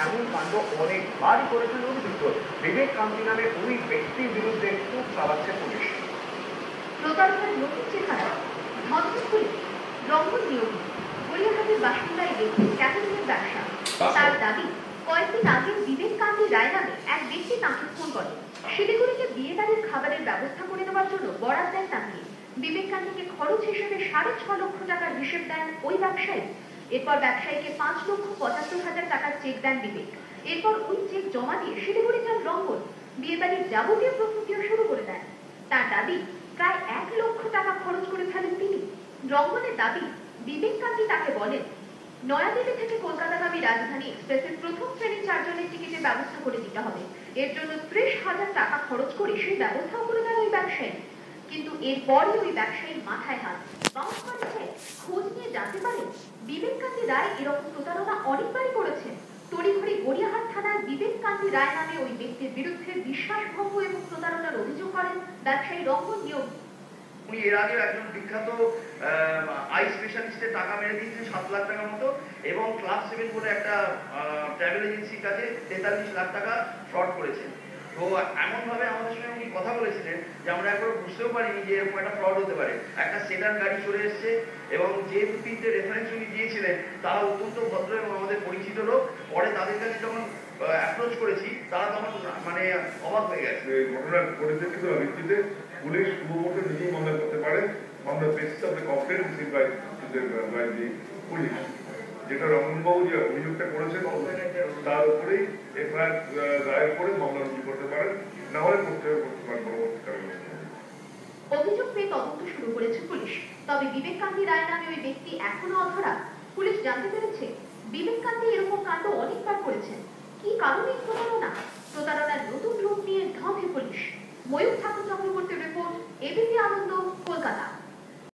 এমন কাণ্ড অনেকবারই করেছেন অভিযুক্ত। বিবেক কান্তি নামে ওই ব্যক্তির বিরুদ্ধে খুব চালাচ্ছে পুলিশ। প্রতারণার নতুন চেহারা ধর্ম পুলিশ রঙ্গন নিয়োগ গড়িয়াহাটের বাসিন্দা এই ব্যক্তি ক্যাটারিংয়ের ব্যবসা। তার দাবি কয়েকদিন আগে বিবেক কান্তি রায় নামে এক ব্যক্তি তাঁকে ফোন করে শিলিগুড়িতে বিয়ে বাড়ির খাবারের ব্যবস্থা করে দেওয়ার জন্য বরাদ দেন তাকে। বিবেক কান্তিকে খরচ হিসেবে 6.5 লক্ষ টাকার হিসেব দেন ওই ব্যবসায়ী। এরপর ব্যবসায়ীকে 5,75,000 টাকার চেক দেন বিবেক। এরপর ওই চেক জমা দিয়ে শিলিগুড়ি যান রঙ্গন, বিয়ে বাড়ির যাবতীয় প্রস্তুতিও শুরু করে দেন। তার দাবি প্রায় 1 লক্ষ টাকা খরচ করে ফেলেন তিনি। রঙ্গনের দাবি বিবেক কান্তি তাকে বলেন নয়াদিল্লি থেকে কলকাতাগামী রাজধানী এক্সপ্রেসের প্রথম শ্রেণীর 4 জনের টিকিটের ব্যবস্থা করে দিতে হবে। এর জন্য 30,000 টাকা খরচ করে সেই ব্যবস্থাও করে দেন ওই ব্যবসায়ী। কিন্তু এরপরই ওই ব্যবসায়ীর মাথায় হাত বাউন্স করেছে। খোঁজ নিয়ে জানতে পারেন বিবেক কান্তি রায় এরকম প্রতারণা অনেকবারই করেছেন। তড়িঘড়ি গড়িয়াহাট থানার বিবেক কান্তি রায় নামে ওই ব্যক্তির বিরুদ্ধে বিশ্বাসভঙ্গ এবং প্রতারণার অভিযোগ করেন ব্যবসায়ী রঙ্গন নিয়োগ। উনি এর আগে একজন বিখ্যাত আই স্পেশালিস্টে টাকা মেরে দিয়েছেন 7 লাখ টাকার মতো, এবং ক্লাস 7 বলে একটা ট্রাভেল এজেন্সির কাছে 43 লাখ টাকা ফ্রড করেছেন। তো এমন ভাবে আমাদের সঙ্গে উনি কথা বলেছিলেন যে আমরা একবার বুঝতেও পারিনি যে এরকম একটা ফ্রড হতে পারে। একটা সেডান গাড়ি চলে এসছে এবং যে 2-3টে রেফারেন্স উনি দিয়েছিলেন তারা অত্যন্ত ভদ্র এবং আমাদের পরিচিত লোক। পরে তাদের কাছে যখন অ্যাপ্রোচ করেছি তারা তখন মানে অবাক হয়ে গেছে। ঘটনা পরিপ্রেক্ষিতে ভিত্তিতে পুলিশ পূর্ববর্তী নিজেই মামলা করতে পারে। মামলা basis of the complaint received by the police, যেটা রঙ্গনবাবু যে অভিযোগটা করেছেন তার উপরেই এফআইআর দায়ের করে মামলা রুজু করতে পারেন, না হলে করতে পারেন পরবর্তীকালে। অভিযোগ পেয়ে তদন্ত শুরু করেছে পুলিশ। তবে বিবেক কান্তি রায় নামে ওই ব্যক্তি এখনো অধরা। পুলিশ জানতে পেরেছে বিবেক কান্তি এরকম কাণ্ড অনেকবার করেছেন। কি কারণে প্রতারণার নতুন রূপ নিয়ে ঢাকে পুলিশ। ময়ূর ঠাকুর